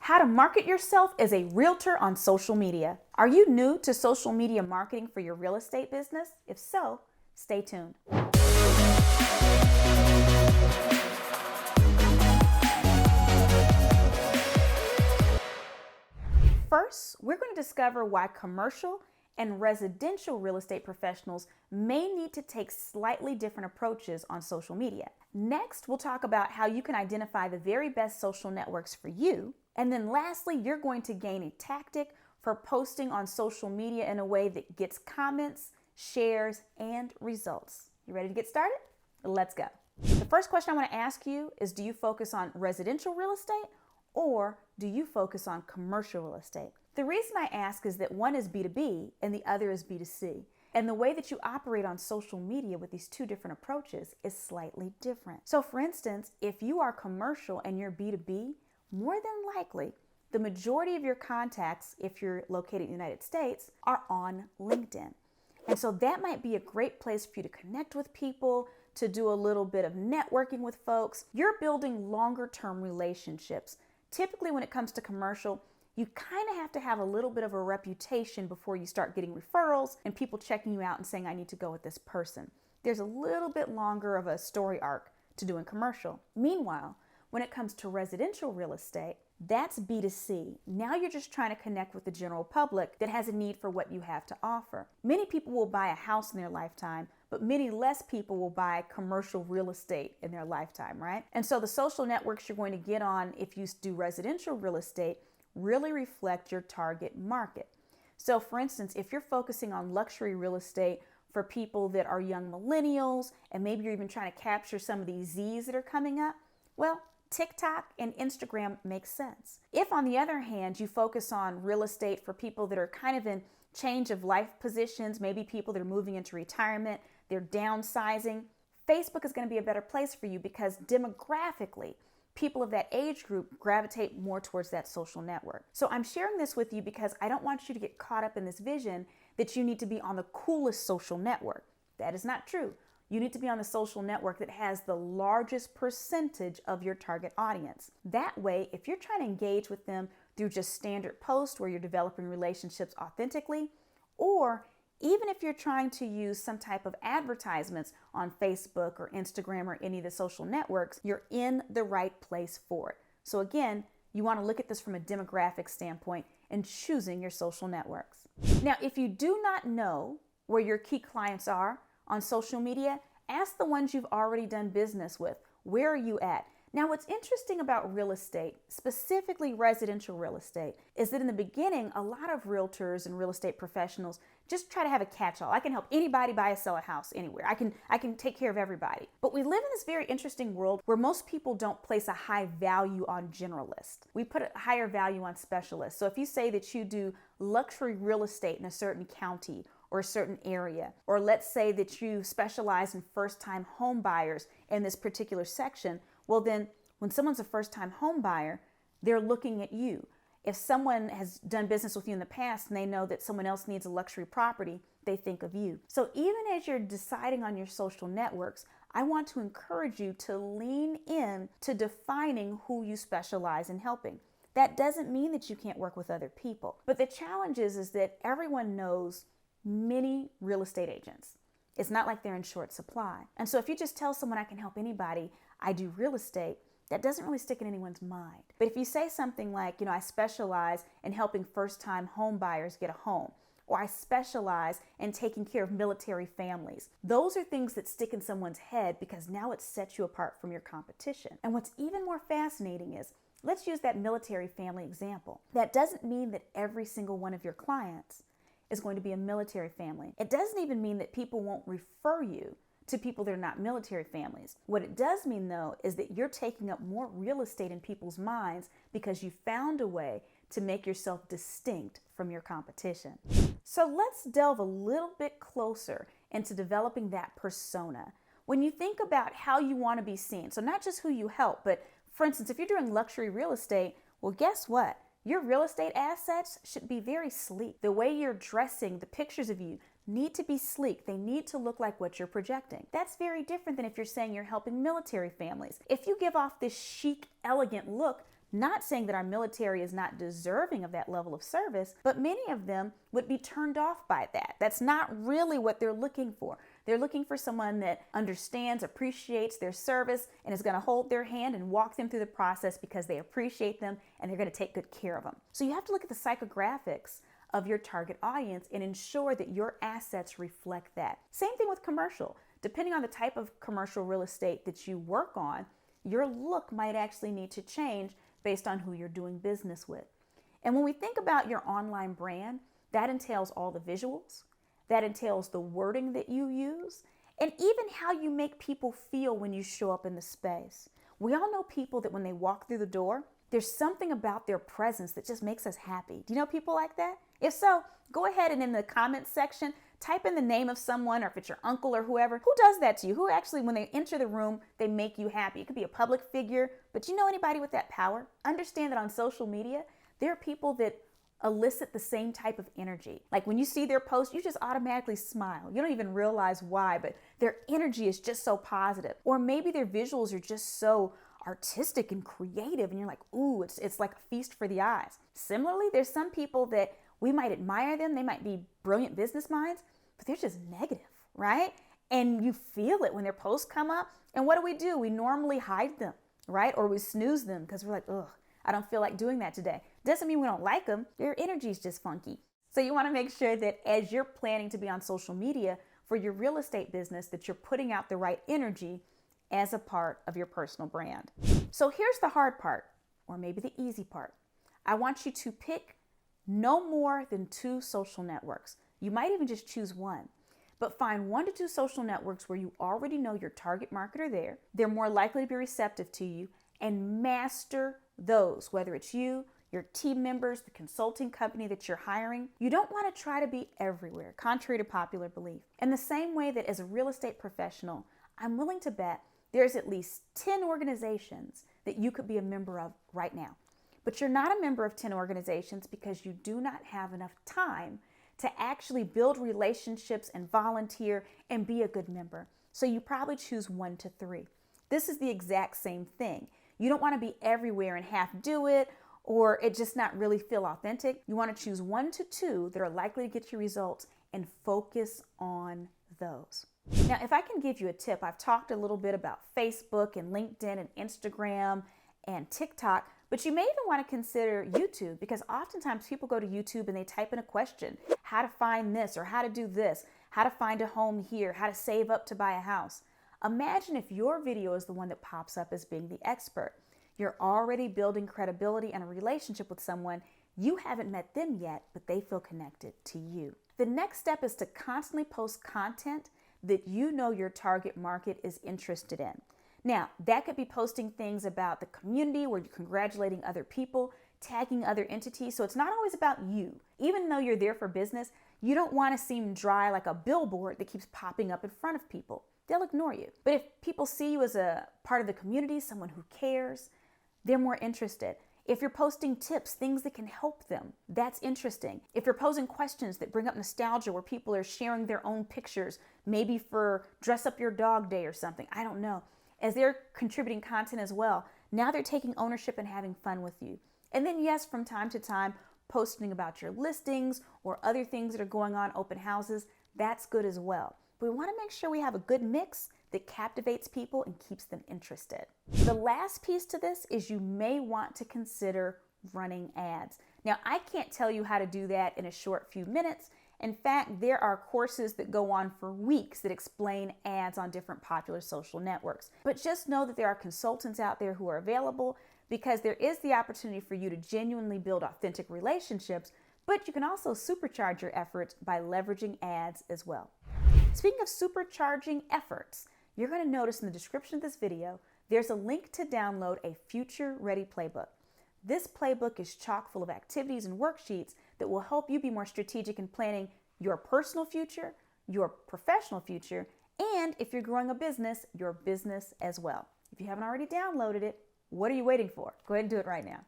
How to market yourself as a realtor on social media. Are you new to social media marketing for your real estate business? If so, stay tuned. First, we're going to discover why commercial and residential real estate professionals may need to take slightly different approaches on social media. Next, we'll talk about how you can identify the very best social networks for you. And then lastly, you're going to gain a tactic for posting on social media in a way that gets comments, shares, and results. You ready to get started? Let's go. The first question I want to ask you is, do you focus on residential real estate or do you focus on commercial real estate? The reason I ask is that one is B2B and the other is B2C. And the way that you operate on social media with these two different approaches is slightly different. So for instance, if you are commercial and you're B2B, more than likely, the majority of your contacts, if you're located in the United States, are on LinkedIn. And so that might be a great place for you to connect with people, to do a little bit of networking with folks. You're building longer term relationships. Typically, when it comes to commercial, you kind of have to have a little bit of a reputation before you start getting referrals and people checking you out and saying, I need to go with this person. There's a little bit longer of a story arc to do in commercial. Meanwhile, when it comes to residential real estate, that's B2C. Now you're just trying to connect with the general public that has a need for what you have to offer. Many people will buy a house in their lifetime, but many less people will buy commercial real estate in their lifetime, right? And so the social networks you're going to get on if you do residential real estate really reflect your target market. So for instance, if you're focusing on luxury real estate for people that are young millennials, and maybe you're even trying to capture some of these Zs that are coming up, well, TikTok and Instagram makes sense. If on the other hand, you focus on real estate for people that are kind of in change of life positions, maybe people that are moving into retirement, they're downsizing, Facebook is going to be a better place for you because demographically, people of that age group gravitate more towards that social network. So I'm sharing this with you because I don't want you to get caught up in this vision that you need to be on the coolest social network. That is not true. You need to be on the social network that has the largest percentage of your target audience. That way, if you're trying to engage with them through just standard posts where you're developing relationships authentically, or even if you're trying to use some type of advertisements on Facebook or Instagram or any of the social networks, you're in the right place for it. So again, you want to look at this from a demographic standpoint and choosing your social networks. Now, if you do not know where your key clients are on social media, ask the ones you've already done business with. Where are you at? Now, what's interesting about real estate, specifically residential real estate, is that in the beginning, a lot of realtors and real estate professionals just try to have a catch-all. I can help anybody buy or sell a house anywhere. I can take care of everybody. But we live in this very interesting world where most people don't place a high value on generalists. We put a higher value on specialists. So if you say that you do luxury real estate in a certain county or a certain area, or let's say that you specialize in first-time home buyers in this particular section, well then, when someone's a first-time home buyer, they're looking at you. If someone has done business with you in the past and they know that someone else needs a luxury property, they think of you. So even as you're deciding on your social networks, I want to encourage you to lean in to defining who you specialize in helping. That doesn't mean that you can't work with other people. But the challenge is that everyone knows many real estate agents. It's not like they're in short supply. And so if you just tell someone I can help anybody, I do real estate, that doesn't really stick in anyone's mind. But if you say something like, I specialize in helping first-time home buyers get a home, or I specialize in taking care of military families, those are things that stick in someone's head because now it sets you apart from your competition. And what's even more fascinating is, let's use that military family example. That doesn't mean that every single one of your clients is going to be a military family. It doesn't even mean that people won't refer you to people that are not military families. What it does mean though is that you're taking up more real estate in people's minds because you found a way to make yourself distinct from your competition. So let's delve a little bit closer into developing that persona. When you think about how you want to be seen, so not just who you help, but for instance, if you're doing luxury real estate, well, guess what? Your real estate assets should be very sleek. The way you're dressing, the pictures of you need to be sleek. They need to look like what you're projecting. That's very different than if you're saying you're helping military families. If you give off this chic, elegant look, Not saying that our military is not deserving of that level of service, but many of them would be turned off by that. That's not really what they're looking for. They're looking for someone that understands, appreciates their service, and is going to hold their hand and walk them through the process because they appreciate them and they're going to take good care of them. So you have to look at the psychographics of your target audience and ensure that your assets reflect that. Same thing with commercial. Depending on the type of commercial real estate that you work on, your look might actually need to change based on who you're doing business with. And when we think about your online brand, that entails all the visuals, that entails the wording that you use, and even how you make people feel when you show up in the space. We all know people that when they walk through the door, there's something about their presence that just makes us happy. Do you know people like that? If so, go ahead and in the comments section, type in the name of someone, or if it's your uncle or whoever, who does that to you? Who actually, when they enter the room, they make you happy? It could be a public figure, but you know anybody with that power? Understand that on social media, there are people that elicit the same type of energy. Like when you see their post, you just automatically smile. You don't even realize why, but their energy is just so positive. Or maybe their visuals are just so artistic and creative, and you're like, ooh, it's like a feast for the eyes. Similarly, there's some people that we might admire them. They might be brilliant business minds, but they're just negative, right? And you feel it when their posts come up. And what do? We normally hide them, right? Or we snooze them because we're like, ugh, I don't feel like doing that today. Doesn't mean we don't like them. Their energy is just funky. So you want to make sure that as you're planning to be on social media for your real estate business, that you're putting out the right energy as a part of your personal brand. So here's the hard part, or maybe the easy part. I want you to pick no more than 2 social networks. You might even just choose one, but find 1 to 2 social networks where you already know your target market are there. They're more likely to be receptive to you, and master those, whether it's you, your team members, the consulting company that you're hiring. You don't want to try to be everywhere, contrary to popular belief. In the same way that as a real estate professional, I'm willing to bet there's at least 10 organizations that you could be a member of right now. But you're not a member of 10 organizations because you do not have enough time to actually build relationships and volunteer and be a good member. So you probably choose 1 to 3. This is the exact same thing. You don't want to be everywhere and half do it, or it just not really feel authentic. You want to choose 1 to 2 that are likely to get you results and focus on those. Now, if I can give you a tip, I've talked a little bit about Facebook and LinkedIn and Instagram and TikTok, but you may even want to consider YouTube, because oftentimes people go to YouTube and they type in a question, how to find this or how to do this, how to find a home here, how to save up to buy a house. Imagine if your video is the one that pops up as being the expert. You're already building credibility and a relationship with someone. You haven't met them yet, but they feel connected to you. The next step is to constantly post content that you know your target market is interested in. Now, that could be posting things about the community where you're congratulating other people, tagging other entities. So it's not always about you. Even though you're there for business, you don't want to seem dry like a billboard that keeps popping up in front of people. They'll ignore you. But if people see you as a part of the community, someone who cares, they're more interested. If you're posting tips, things that can help them, that's interesting. If you're posing questions that bring up nostalgia where people are sharing their own pictures, maybe for dress up your dog day or something, I don't know. As they're contributing content as well, now they're taking ownership and having fun with you. And then yes, from time to time, posting about your listings or other things that are going on, open houses, that's good as well. But we want to make sure we have a good mix that captivates people and keeps them interested. The last piece to this is you may want to consider running ads. Now, I can't tell you how to do that in a short few minutes. In fact, there are courses that go on for weeks that explain ads on different popular social networks. But just know that there are consultants out there who are available, because there is the opportunity for you to genuinely build authentic relationships, but you can also supercharge your efforts by leveraging ads as well. Speaking of supercharging efforts, you're going to notice in the description of this video, there's a link to download a Future Ready Playbook. This playbook is chock full of activities and worksheets that will help you be more strategic in planning your personal future, your professional future, and if you're growing a business, your business as well. If you haven't already downloaded it, what are you waiting for? Go ahead and do it right now.